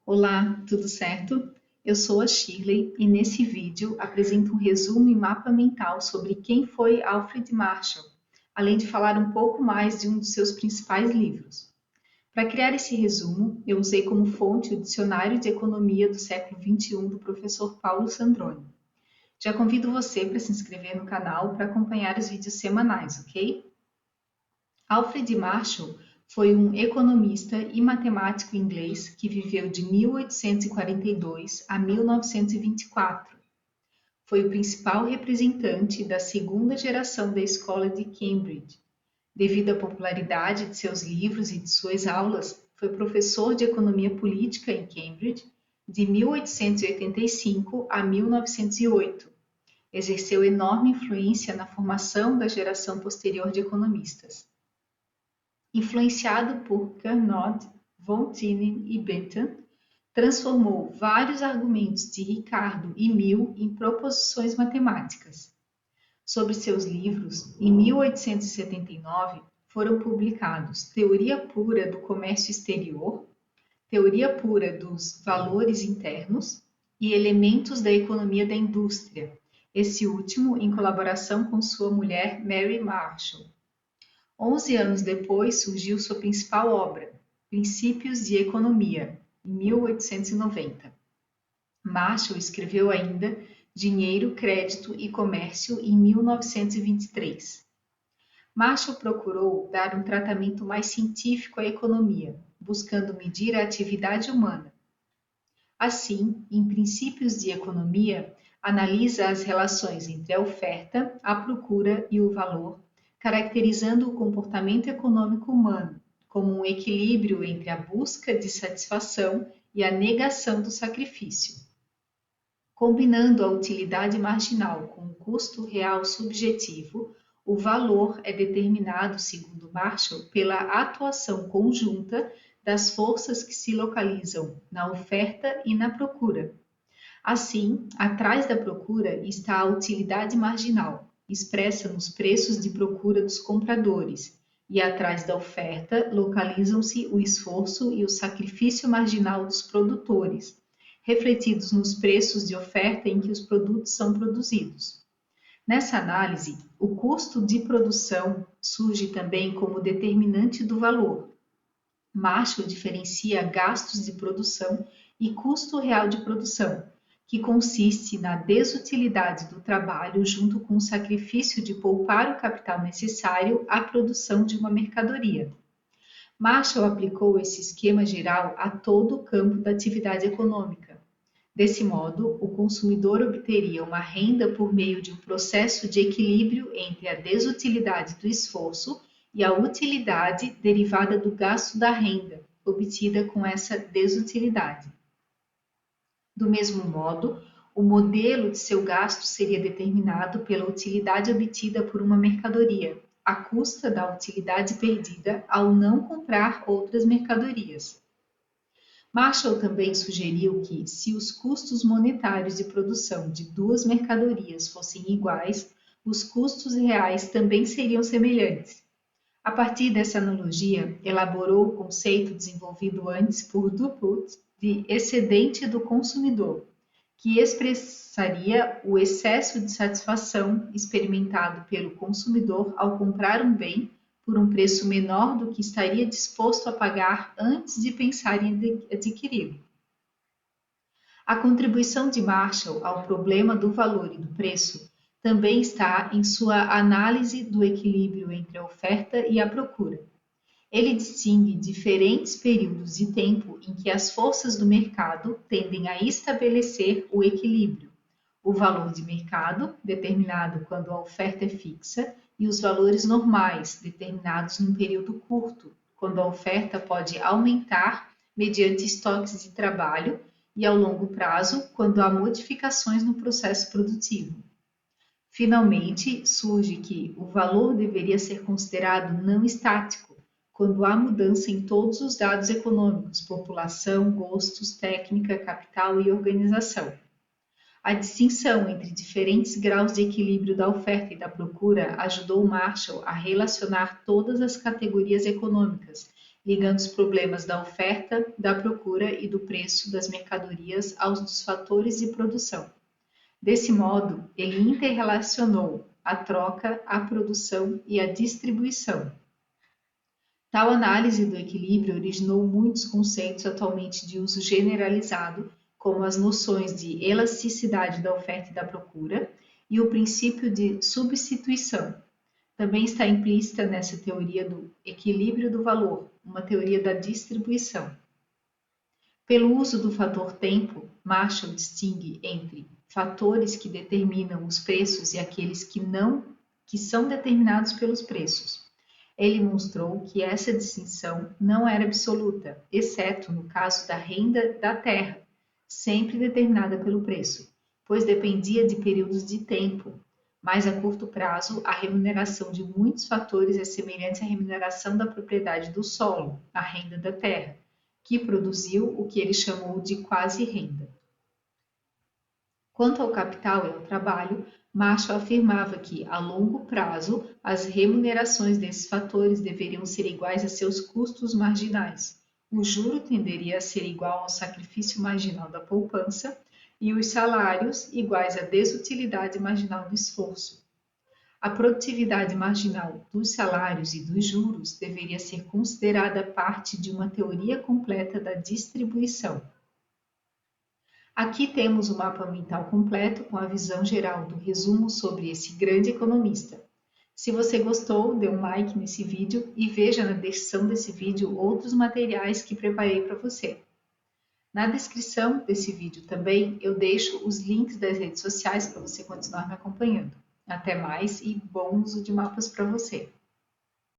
Olá, tudo certo? Eu sou a Shirley e nesse vídeo apresento um resumo e mapa mental sobre quem foi Alfred Marshall, além de falar um pouco mais de um dos seus principais livros. Para criar esse resumo, eu usei como fonte o Dicionário de Economia do século XXI do professor Paulo Sandroni. Já convido você para se inscrever no canal para acompanhar os vídeos semanais, ok? Alfred Marshall foi um economista e matemático inglês que viveu de 1842 a 1924. Foi o principal representante da segunda geração da Escola de Cambridge. Devido à popularidade de seus livros e de suas aulas, foi professor de economia política em Cambridge de 1885 a 1908. Exerceu enorme influência na formação da geração posterior de economistas. Influenciado por Carnot, von Thienen e Bentham, transformou vários argumentos de Ricardo e Mill em proposições matemáticas. Sobre seus livros, em 1879 foram publicados Teoria Pura do Comércio Exterior, Teoria Pura dos Valores Internos e Elementos da Economia da Indústria, esse último em colaboração com sua mulher Mary Marshall. 11 anos depois surgiu sua principal obra, Princípios de Economia, em 1890. Marshall escreveu ainda Dinheiro, Crédito e Comércio em 1923. Marshall procurou dar um tratamento mais científico à economia, buscando medir a atividade humana. Assim, em Princípios de Economia, analisa as relações entre a oferta, a procura e o valor, caracterizando o comportamento econômico humano como um equilíbrio entre a busca de satisfação e a negação do sacrifício. Combinando a utilidade marginal com o custo real subjetivo, o valor é determinado, segundo Marshall, pela atuação conjunta das forças que se localizam na oferta e na procura. Assim, atrás da procura está a utilidade marginal, expressa nos preços de procura dos compradores, e atrás da oferta localizam-se o esforço e o sacrifício marginal dos produtores, refletidos nos preços de oferta em que os produtos são produzidos. Nessa análise, o custo de produção surge também como determinante do valor. Marshall diferencia gastos de produção e custo real de produção, que consiste na desutilidade do trabalho junto com o sacrifício de poupar o capital necessário à produção de uma mercadoria. Marshall aplicou esse esquema geral a todo o campo da atividade econômica. Desse modo, o consumidor obteria uma renda por meio de um processo de equilíbrio entre a desutilidade do esforço e a utilidade derivada do gasto da renda, obtida com essa desutilidade. Do mesmo modo, o modelo de seu gasto seria determinado pela utilidade obtida por uma mercadoria, à custa da utilidade perdida ao não comprar outras mercadorias. Marshall também sugeriu que, se os custos monetários de produção de duas mercadorias fossem iguais, os custos reais também seriam semelhantes. A partir dessa analogia, elaborou o conceito desenvolvido antes por Dupuit de excedente do consumidor, que expressaria o excesso de satisfação experimentado pelo consumidor ao comprar um bem por um preço menor do que estaria disposto a pagar antes de pensar em adquiri-lo. A contribuição de Marshall ao problema do valor e do preço também está em sua análise do equilíbrio entre a oferta e a procura. Ele distingue diferentes períodos de tempo em que as forças do mercado tendem a estabelecer o equilíbrio. O valor de mercado, determinado quando a oferta é fixa, e os valores normais, determinados num período curto, quando a oferta pode aumentar mediante estoques de trabalho, e ao longo prazo, quando há modificações no processo produtivo. Finalmente, surge que o valor deveria ser considerado não estático, quando há mudança em todos os dados econômicos, população, gostos, técnica, capital e organização. A distinção entre diferentes graus de equilíbrio da oferta e da procura ajudou Marshall a relacionar todas as categorias econômicas ligando os problemas da oferta, da procura e do preço das mercadorias aos dos fatores de produção. Desse modo, ele interrelacionou a troca, a produção e a distribuição. Tal análise do equilíbrio originou muitos conceitos atualmente de uso generalizado, como as noções de elasticidade da oferta e da procura e o princípio de substituição. Também está implícita nessa teoria do equilíbrio do valor, uma teoria da distribuição. Pelo uso do fator tempo, Marshall distingue entre fatores que determinam os preços e aqueles que são determinados pelos preços. Ele mostrou que essa distinção não era absoluta, exceto no caso da renda da terra, sempre determinada pelo preço, pois dependia de períodos de tempo. Mas a curto prazo, a remuneração de muitos fatores é semelhante à remuneração da propriedade do solo, a renda da terra, que produziu o que ele chamou de quase-renda. Quanto ao capital e ao trabalho, Marshall afirmava que, a longo prazo, as remunerações desses fatores deveriam ser iguais a seus custos marginais. O juro tenderia a ser igual ao sacrifício marginal da poupança e os salários iguais à desutilidade marginal do esforço. A produtividade marginal dos salários e dos juros deveria ser considerada parte de uma teoria completa da distribuição. Aqui temos o mapa mental completo com a visão geral do resumo sobre esse grande economista. Se você gostou, dê um like nesse vídeo e veja na descrição desse vídeo outros materiais que preparei para você. Na descrição desse vídeo também eu deixo os links das redes sociais para você continuar me acompanhando. Até mais e bom uso de mapas para você!